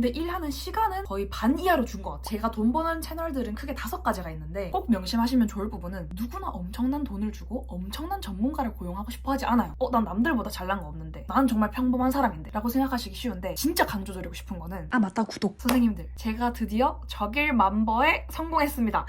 근데 일하는 시간은 거의 반 이하로 준 것 같아요. 제가 돈 버는 채널들은 크게 5가지가 있는데 꼭 명심하시면 좋을 부분은 누구나 엄청난 돈을 주고 엄청난 전문가를 고용하고 싶어 하지 않아요. 난 남들보다 잘난 거 없는데 난 정말 평범한 사람인데 라고 생각하시기 쉬운데, 진짜 강조드리고 싶은 거는 맞다, 구독. 선생님들, 제가 드디어 적일 만버에 성공했습니다.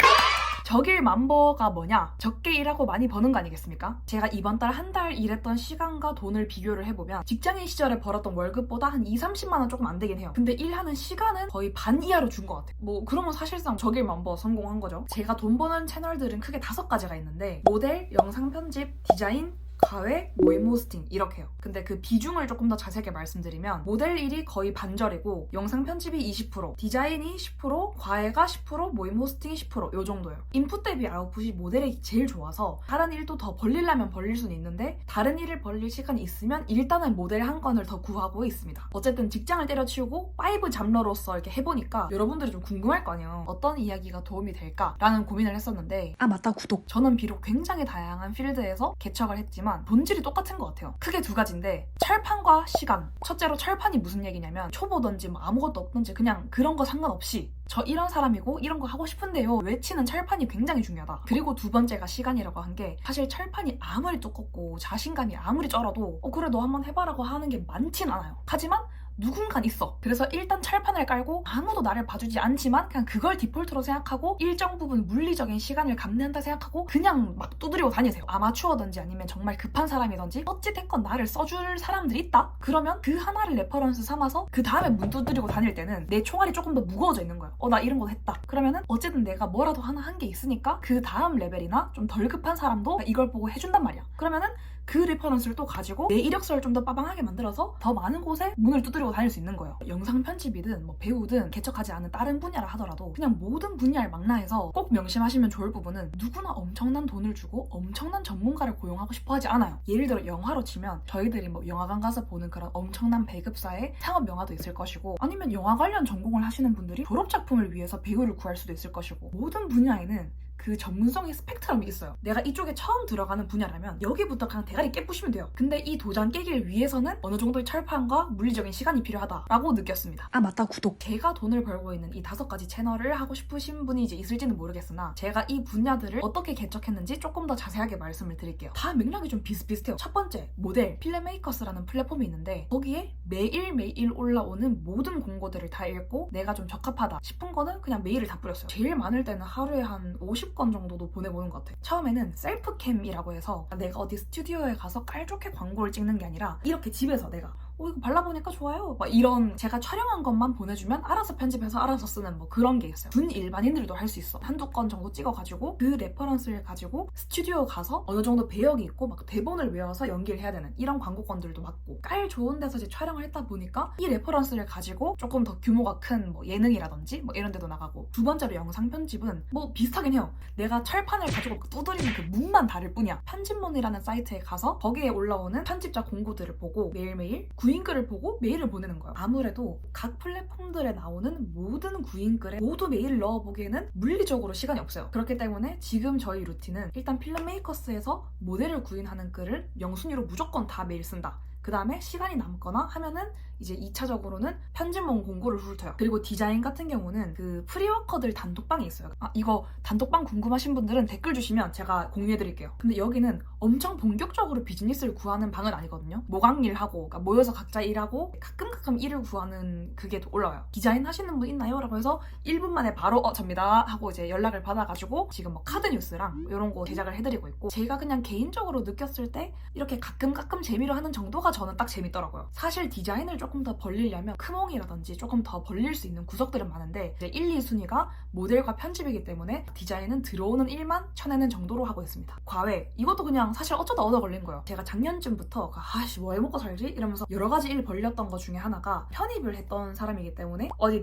적일 만버가 뭐냐? 적게 일하고 많이 버는 거 아니겠습니까? 제가 이번 달 한 달 일했던 시간과 돈을 비교를 해보면 직장인 시절에 벌었던 월급보다 한 20-30만 원 조금 안 되긴 해요. 근데 일하는 시간은 거의 반 이하로 준 것 같아요. 그러면 사실상 적일 만버 성공한 거죠. 제가 돈 버는 채널들은 크게 5가지가 있는데 모델, 영상 편집, 디자인, 과외, 모임 호스팅 이렇게요. 근데 그 비중을 조금 더 자세하게 말씀드리면 모델 일이 거의 반절이고 영상 편집이 20%, 디자인이 10%, 과외가 10%, 모임 호스팅이 10%, 요 정도예요. 인풋 대비 아웃풋이 모델이 제일 좋아서 다른 일도 더 벌리려면 벌릴 수는 있는데 다른 일을 벌릴 시간이 있으면 일단은 모델 한 건을 더 구하고 있습니다. 어쨌든 직장을 때려치우고 5 잡러로서 이렇게 해보니까 여러분들이 좀 궁금할 거 아니에요. 어떤 이야기가 도움이 될까라는 고민을 했었는데 맞다, 구독. 저는 비록 굉장히 다양한 필드에서 개척을 했지만 본질이 똑같은 것 같아요. 크게 2가지인데 철판과 시간. 첫째로 철판이 무슨 얘기냐면 초보든지 아무것도 없든지 그냥 그런 거 상관없이 저 이런 사람이고 이런 거 하고 싶은데요 외치는 철판이 굉장히 중요하다. 그리고 2번째가 시간이라고 한 게, 사실 철판이 아무리 두껍고 자신감이 아무리 쩔어도 그래 너 한번 해봐라고 하는 게 많진 않아요. 하지만 누군간 있어. 그래서 일단 철판을 깔고 아무도 나를 봐주지 않지만 그냥 그걸 디폴트로 생각하고 일정 부분 물리적인 시간을 감내한다 생각하고 그냥 막 두드리고 다니세요. 아마추어든지 아니면 정말 급한 사람이든지 어찌됐건 나를 써줄 사람들이 있다? 그러면 그 하나를 레퍼런스 삼아서 그 다음에 문 두드리고 다닐 때는 내 총알이 조금 더 무거워져 있는 거예요. 나 이런 거 했다. 그러면은 어쨌든 내가 뭐라도 하나 한 게 있으니까 그 다음 레벨이나 좀 덜 급한 사람도 이걸 보고 해준단 말이야. 그러면은 그 레퍼런스를 또 가지고 내 이력서를 좀 더 빠방하게 만들어서 더 많은 곳에 문을 두드리고 다닐 수 있는 거예요. 영상 편집이든 배우든 개척하지 않은 다른 분야를 하더라도 그냥 모든 분야를 망라해서 꼭 명심하시면 좋을 부분은 누구나 엄청난 돈을 주고 엄청난 전문가를 고용하고 싶어 하지 않아요. 예를 들어 영화로 치면 저희들이 영화관 가서 보는 그런 엄청난 배급사의 상업 영화도 있을 것이고, 아니면 영화 관련 전공을 하시는 분들이 졸업작품을 위해서 배우를 구할 수도 있을 것이고, 모든 분야에는 그 전문성의 스펙트럼이 있어요. 내가 이쪽에 처음 들어가는 분야라면 여기부터 그냥 대가리 깨부시면 돼요. 근데 이 도장 깨기를 위해서는 어느 정도의 철판과 물리적인 시간이 필요하다라고 느꼈습니다. 맞다, 구독. 제가 돈을 벌고 있는 이 5가지 채널을 하고 싶으신 분이 이제 있을지는 모르겠으나 제가 이 분야들을 어떻게 개척했는지 조금 더 자세하게 말씀을 드릴게요. 다 맥락이 좀 비슷비슷해요. 첫 번째, 모델, 필름메이커스라는 플랫폼이 있는데 거기에 매일매일 올라오는 모든 공고들을 다 읽고 내가 좀 적합하다 싶은 거는 그냥 메일을 다 뿌렸어요. 제일 많을 때는 하루에 한 50건 정도도 보내보는 것 같아요. 처음에는 셀프캠이라고 해서 내가 어디 스튜디오에 가서 깔좋게 광고를 찍는 게 아니라 이렇게 집에서 내가 이거 발라보니까 좋아요 이런 제가 촬영한 것만 보내주면 알아서 편집해서 알아서 쓰는 그런 게 있어요. 준 일반인들도 할 수 있어. 1-2건 정도 찍어가지고 그 레퍼런스를 가지고 스튜디오 가서 어느 정도 배역이 있고 대본을 외워서 연기를 해야 되는 이런 광고건들도 맞고, 깔 좋은 데서 이제 촬영을 했다 보니까 이 레퍼런스를 가지고 조금 더 규모가 큰 예능이라든지 이런 데도 나가고. 2번째로 영상 편집은 비슷하긴 해요. 내가 철판을 가지고 두드리는 그 문만 다를 뿐이야. 편집문이라는 사이트에 가서 거기에 올라오는 편집자 공고들을 보고 매일매일 구인글을 보고 메일을 보내는 거예요. 아무래도 각 플랫폼들에 나오는 모든 구인글에 모두 메일을 넣어보기에는 물리적으로 시간이 없어요. 그렇기 때문에 지금 저희 루틴은 일단 필름메이커스에서 모델을 구인하는 글을 영순위로 무조건 다 메일 쓴다. 그 다음에 시간이 남거나 하면은 이제 2차적으로는 편집문 공고를 훑어요. 그리고 디자인 같은 경우는 그 프리워커들 단톡방이 있어요. 이거 단톡방 궁금하신 분들은 댓글 주시면 제가 공유해드릴게요. 근데 여기는 엄청 본격적으로 비즈니스를 구하는 방은 아니거든요. 모강일하고 모여서 각자 일하고 가끔 일을 구하는 그게 올라와요. 디자인 하시는 분 있나요? 라고 해서 1분 만에 바로 접니다 하고 이제 연락을 받아가지고 지금 카드 뉴스랑 이런 거 제작을 해드리고 있고, 제가 그냥 개인적으로 느꼈을 때 이렇게 가끔 재미로 하는 정도가 저는 딱 재밌더라고요. 사실 디자인을 조금 더 벌리려면 크몽이라든지 조금 더 벌릴 수 있는 구석들은 많은데 이제 1, 2순위가 모델과 편집이기 때문에 디자인은 들어오는 일만 쳐내는 정도로 하고 있습니다. 과외, 이것도 그냥 사실 어쩌다 얻어 걸린 거예요. 제가 작년쯤부터 뭐 해먹고 살지? 이러면서 여러 가지 일 벌렸던 것 중에 하나가 편입을 했던 사람이기 때문에 어디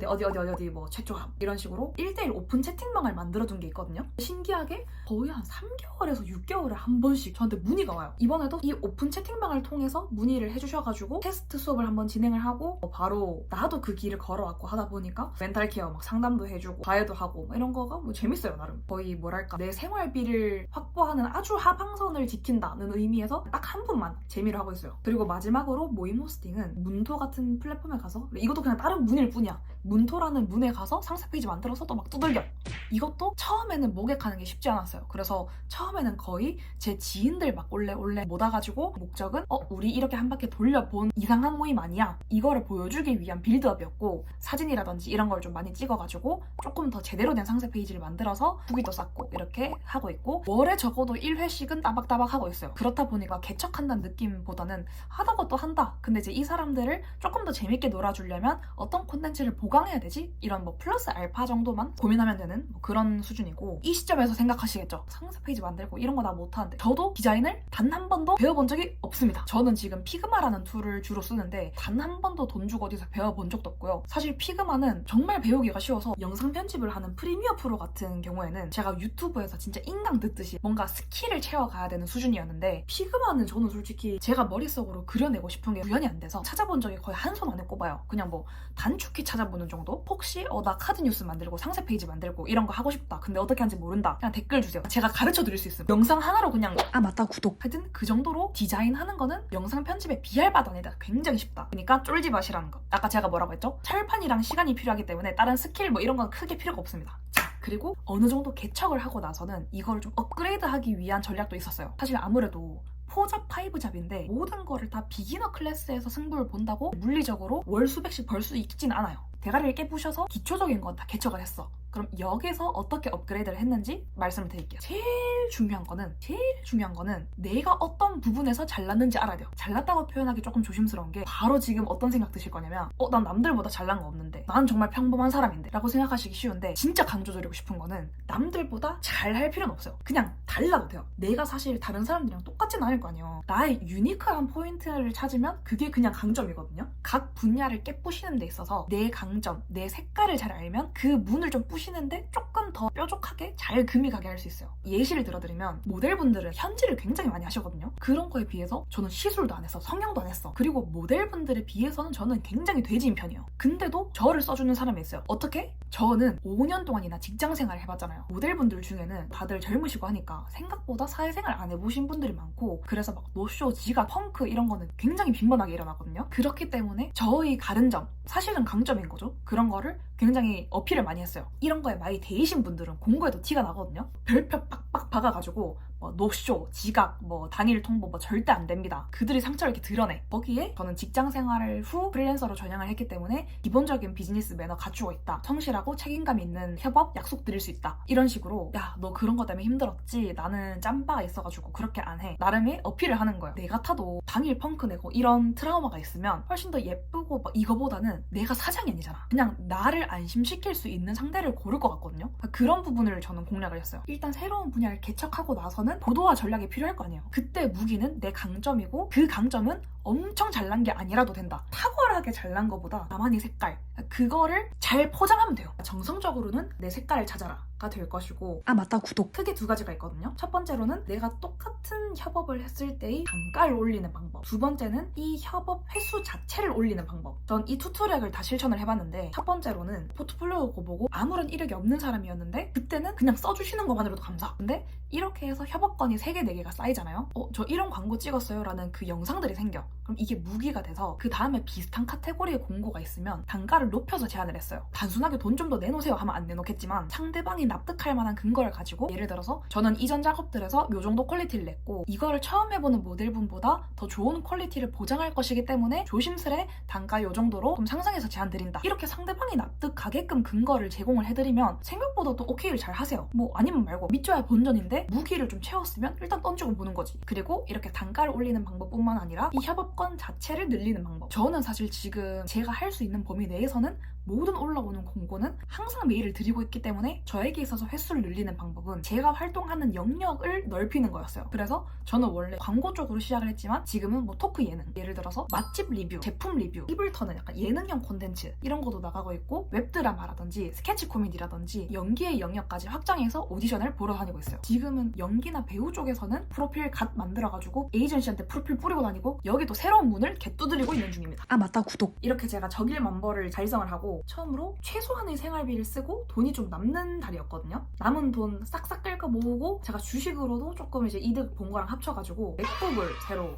최초함 이런 식으로 1대1 오픈 채팅방을 만들어둔 게 있거든요. 신기하게 거의 한 3개월에서 6개월에 한 번씩 저한테 문의가 와요. 이번에도 이 오픈 채팅방을 통해서 문의를 해주셔가지고 테스트 수업을 한번 진행을 진행을 하고 바로 나도 그 길을 걸어왔고 하다 보니까 멘탈 케어 막 상담도 해주고 과외도 하고 막 이런 거가 뭐 재밌어요 나름. 거의 뭐랄까 내 생활비를 확보하는 아주 하방선을 지킨다는 의미에서 딱 한 분만 재미를 하고 있어요. 그리고 마지막으로 모임 호스팅은 문토 같은 플랫폼에 가서 이것도 그냥 다른 문일 뿐이야. 문토라는 문에 가서 상세 페이지 만들어서 또 막 두들겨. 이것도 처음에는 모객하는 게 쉽지 않았어요. 그래서 처음에는 거의 제 지인들 막 올래 못 와가지고 목적은 우리 이렇게 한 바퀴 돌려본 이상한 모임 아니야, 이거를 보여주기 위한 빌드업이었고 사진이라든지 이런 걸 좀 많이 찍어가지고 조금 더 제대로 된 상세 페이지를 만들어서 후기도 쌓고 이렇게 하고 있고 월에 적어도 1회씩은 따박따박 하고 있어요. 그렇다 보니까 개척한다는 느낌보다는 하다 것도 한다. 근데 이제 이 사람들을 조금 더 재밌게 놀아주려면 어떤 콘텐츠를 보강해야 되지? 이런 뭐 플러스 알파 정도만 고민하면 되는 뭐 그런 수준이고, 이 시점에서 생각하시겠죠. 상세 페이지 만들고 이런 거 나 못하는데. 저도 디자인을 단 한 번도 배워본 적이 없습니다. 저는 지금 피그마라는 툴을 주로 쓰는데 단 한 번도 돈 주고 어디서 배워본 적도 없고요. 사실 피그마는 정말 배우기가 쉬워서 영상 편집을 하는 프리미어 프로 같은 경우에는 제가 유튜브에서 진짜 인강 듣듯이 뭔가 스킬을 채워가야 되는 수준이었는데, 피그마는 저는 솔직히 제가 머릿속으로 그려내고 싶은 게 구현이 안 돼서 찾아본 적이 거의 한 손 안에 꼽아요. 그냥 뭐 단축키 찾아보는 정도? 혹시 나 카드 뉴스 만들고 상세 페이지 만들고 이런 거 하고 싶다. 근데 어떻게 하는지 모른다. 그냥 댓글 주세요. 제가 가르쳐 드릴 수 있음. 영상 하나로 그냥 맞다 구독. 하여튼 그 정도로 디자인하는 거는 영상 편집에 비할 바도 아니다. 굉장히 쉽다. 그러니까 쫄지 마시라는 거. 아까 제가 뭐라고 했죠? 철판이랑 시간이 필요하기 때문에 다른 스킬 뭐 이런 건 크게 필요가 없습니다. 그리고 어느 정도 개척을 하고 나서는 이걸 좀 업그레이드하기 위한 전략도 있었어요. 사실 아무래도 4잡, 5잡인데 모든 거를 다 비기너 클래스에서 승부를 본다고 물리적으로 월 수백씩 벌 수 있진 않아요. 대가리를 깨부셔서 기초적인 건 다 개척을 했어. 그럼 여기서 어떻게 업그레이드를 했는지 말씀을 드릴게요. 제일 중요한 거는 내가 어떤 부분에서 잘났는지 알아야 돼요. 잘났다고 표현하기 조금 조심스러운 게 바로 지금 어떤 생각 드실 거냐면 난 남들보다 잘난 거 없는데 난 정말 평범한 사람인데 라고 생각하시기 쉬운데, 진짜 강조드리고 싶은 거는 남들보다 잘할 필요는 없어요. 그냥 달라도 돼요. 내가 사실 다른 사람들이랑 똑같진 않을 거 아니에요. 나의 유니크한 포인트를 찾으면 그게 그냥 강점이거든요. 각 분야를 깨부시는 데 있어서 내 강점, 내 색깔을 잘 알면 그 문을 좀 부시는데 조금 더 뾰족하게 잘 금이 가게 할 수 있어요. 예시를 들어드리면 모델분들은 현지를 굉장히 많이 하시거든요. 그런 거에 비해서 저는 시술도 안 했어, 성형도 안 했어. 그리고 모델분들에 비해서는 저는 굉장히 돼지인 편이에요. 근데도 저를 써주는 사람이 있어요. 어떻게? 저는 5년 동안이나 직장 생활을 해봤잖아요. 모델분들 중에는 다들 젊으시고 하니까 생각보다 사회생활 안 해보신 분들이 많고, 그래서 막 노쇼, 지각, 펑크 이런 거는 굉장히 빈번하게 일어나거든요. 그렇기 때문에 저의 다른 점, 사실은 강점인 거죠. 그런 거를 굉장히 어필을 많이 했어요. 이런 거에 많이 데이신 분들은 공부에도 티가 나거든요. 별표 빡빡 박아가지고 노쇼, 지각, 당일 통보 절대 안 됩니다. 그들이 상처를 이렇게 드러내. 거기에 저는 직장 생활 후 프리랜서로 전향을 했기 때문에 기본적인 비즈니스 매너 갖추고 있다. 성실하고 책임감 있는 협업 약속 드릴 수 있다. 이런 식으로 야, 너 그런 거 때문에 힘들었지? 나는 짬바가 있어가지고 그렇게 안 해. 나름의 어필을 하는 거예요. 내 같아도 당일 펑크 내고 이런 트라우마가 있으면 훨씬 더 예쁘고 이거보다는 내가 사장이 아니잖아. 그냥 나를 안심시킬 수 있는 상대를 고를 것 같거든요. 그런 부분을 저는 공략을 했어요. 일단 새로운 분야를 개척하고 나서는 보도와 전략이 필요할 거 아니에요. 그때 무기는 내 강점이고 그 강점은 엄청 잘난 게 아니라도 된다. 탁월하게 잘난 거보다 나만의 색깔, 그거를 잘 포장하면 돼요. 정성적으로는 내 색깔을 찾아라 가 될 것이고, 맞다 구독. 크게 두 가지가 있거든요. 첫 번째로는 내가 똑같은 협업을 했을 때의 단가를 올리는 방법, 두 번째는 이 협업 횟수 자체를 올리는 방법. 전 이 투트랙을 다 실천을 해봤는데, 첫 번째로는 포트폴리오 보고 아무런 이력이 없는 사람이었는데 그때는 그냥 써주시는 것만으로도 감사. 근데 이렇게 해서 협업건이 3개, 4개가 쌓이잖아요. 저 이런 광고 찍었어요 라는 그 영상들이 생겨. 그럼 이게 무기가 돼서 그 다음에 비슷한 카테고리의 공고가 있으면 단가를 높여서 제안을 했어요. 단순하게 돈 좀 더 내놓으세요 하면 안 내놓겠지만 상대방이 납득할 만한 근거를 가지고, 예를 들어서 저는 이전 작업들에서 요 정도 퀄리티를 냈고 이거를 처음 해보는 모델분보다 더 좋은 퀄리티를 보장할 것이기 때문에 조심스레 단가 요 정도로 좀 상승해서 제안 드린다. 이렇게 상대방이 납득하게끔 근거를 제공을 해드리면 생각보다 또 오케이를 잘 하세요. 아니면 말고 믿져야 본전인데 무기를 좀 채웠으면 일단 던지고 보는 거지. 그리고 이렇게 단가를 올리는 방법뿐만 아니라 이 협업권 자체를 늘리는 방법. 저는 사실 지금 제가 할 수 있는 범위 내에서는 모든 올라오는 공고는 항상 메일을 드리고 있기 때문에 저에게 있어서 횟수를 늘리는 방법은 제가 활동하는 영역을 넓히는 거였어요. 그래서 저는 원래 광고 쪽으로 시작을 했지만 지금은 뭐 토크 예능, 예를 들어서 맛집 리뷰, 제품 리뷰, 입을 터는 약간 예능형 콘텐츠 이런 것도 나가고 있고 웹드라마라든지 스케치 코미디라든지 연기의 영역까지 확장해서 오디션을 보러 다니고 있어요. 지금은 연기나 배우 쪽에서는 프로필 갓 만들어가지고 에이전시한테 프로필 뿌리고 다니고 여기도 새로운 문을 개두드리고 있는 중입니다. 아 맞다, 구독. 이렇게 제가 적일만벌을 달성을 하고 처음으로 최소한의 생활비를 쓰고 돈이 좀 남는 달이었거든요. 남은 돈 싹싹 긁어 모으고 제가 주식으로도 조금 이제 이득 본 거랑 합쳐가지고 맥북을 새로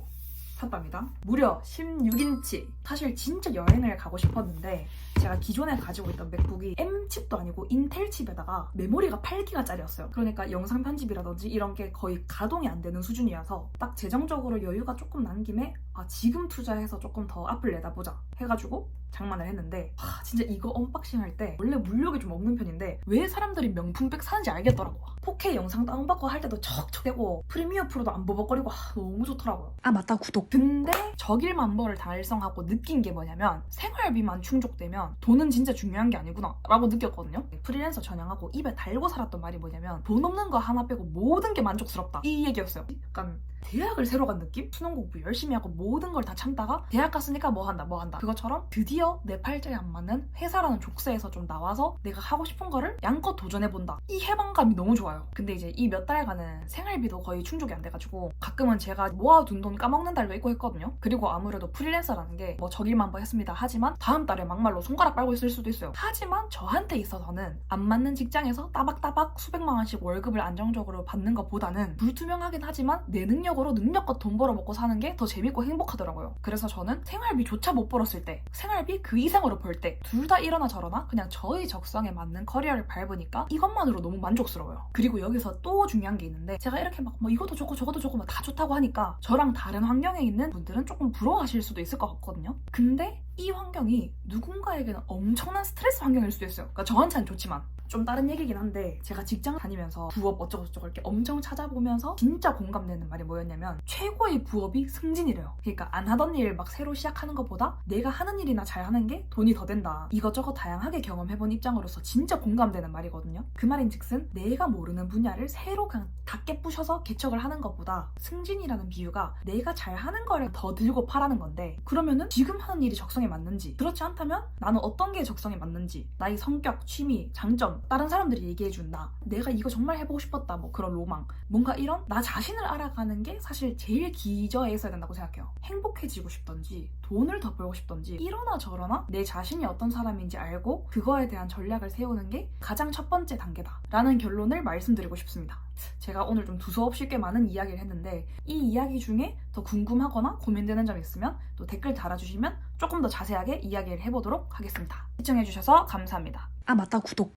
샀답니다. 무려 16인치. 사실 진짜 여행을 가고 싶었는데 제가 기존에 가지고 있던 맥북이 M칩도 아니고 인텔 칩에다가 메모리가 8기가짜리였어요. 그러니까 영상 편집이라든지 이런 게 거의 가동이 안 되는 수준이어서 딱 재정적으로 여유가 조금 난 김에 지금 투자해서 조금 더 앞을 내다보자 해가지고 장만을 했는데 진짜 이거 언박싱 할 때 원래 물욕이 좀 없는 편인데 왜 사람들이 명품백 사는지 알겠더라고. 4K 영상 다운받고 할 때도 척척대고 프리미어 프로도 안 버벅거리고 너무 좋더라고요. 아 맞다, 구독. 근데 적일만벌을 달성하고 느낀 게 뭐냐면 생활비만 충족되면 돈은 진짜 중요한 게 아니구나 라고 느꼈거든요. 프리랜서 전향하고 입에 달고 살았던 말이 뭐냐면 돈 없는 거 하나 빼고 모든 게 만족스럽다 이 얘기였어요. 약간 대학을 새로 간 느낌? 수능 공부 열심히 하고 모든 걸 다 참다가 대학 갔으니까 뭐 한다 그것처럼 드디어 내 팔자에 안 맞는 회사라는 족쇄에서 좀 나와서 내가 하고 싶은 거를 양껏 도전해본다. 이 해방감이 너무 좋아요. 근데 이제 이 몇 달간은 생활비도 거의 충족이 안 돼가지고 가끔은 제가 모아둔 돈 까먹는 달도 있고 했거든요. 그리고 아무래도 프리랜서라는 게 뭐 적일만벌 했습니다 하지만 다음 달에 막말로 손가락 빨고 있을 수도 있어요. 하지만 저한테 있어서는 안 맞는 직장에서 따박따박 수백만 원씩 월급을 안정적으로 받는 것보다는 불투명하긴 하지만 내 능력으로 능력껏 돈 벌어먹고 사는 게 더 재밌고 행복하더라고요. 그래서 저는 생활비조차 못 벌었을 때 생활비 그 이상으로 벌 때 둘 다 이러나 저러나 그냥 저의 적성에 맞는 커리어를 밟으니까 이것만으로 너무 만족스러워요. 그리고 여기서 또 중요한 게 있는데 제가 이렇게 막 뭐 이것도 좋고 저것도 좋고 막 다 좋다고 하니까 저랑 다른 환경에 있는 분들은 조금 부러워하실 수도 있을 것 같거든요. 근데 이 환경이 누군가에게는 엄청난 스트레스 환경일 수도 있어요. 그러니까 저한테는 좋지만 좀 다른 얘기긴 한데 제가 직장 다니면서 부업 어쩌고저쩌고 이렇게 엄청 찾아보면서 진짜 공감되는 말이 뭐였냐면 최고의 부업이 승진이래요. 그러니까 안 하던 일 막 새로 시작하는 것보다 내가 하는 일이나 잘하는 게 돈이 더 된다. 이것저것 다양하게 경험해본 입장으로서 진짜 공감되는 말이거든요. 그 말인즉슨 내가 모르는 분야를 새로 그냥 다 깨부셔서 개척을 하는 것보다 승진이라는 비유가 내가 잘하는 거를 더 들고 파라는 건데 그러면은 지금 하는 일이 적성에 맞는지 그렇지 않다면 나는 어떤 게 적성에 맞는지 나의 성격, 취미, 장점 다른 사람들이 얘기해준 나 내가 이거 정말 해보고 싶었다 뭐 그런 로망 뭔가 이런 나 자신을 알아가는 게 사실 제일 기저에 있어야 된다고 생각해요. 행복해지고 싶던지 돈을 더 벌고 싶던지 이러나 저러나 내 자신이 어떤 사람인지 알고 그거에 대한 전략을 세우는 게 가장 첫 번째 단계다 라는 결론을 말씀드리고 싶습니다. 제가 오늘 좀 두서없이 꽤 많은 이야기를 했는데 이 이야기 중에 더 궁금하거나 고민되는 점 있으면 또 댓글 달아주시면 조금 더 자세하게 이야기를 해보도록 하겠습니다. 시청해주셔서 감사합니다. 아 맞다, 구독.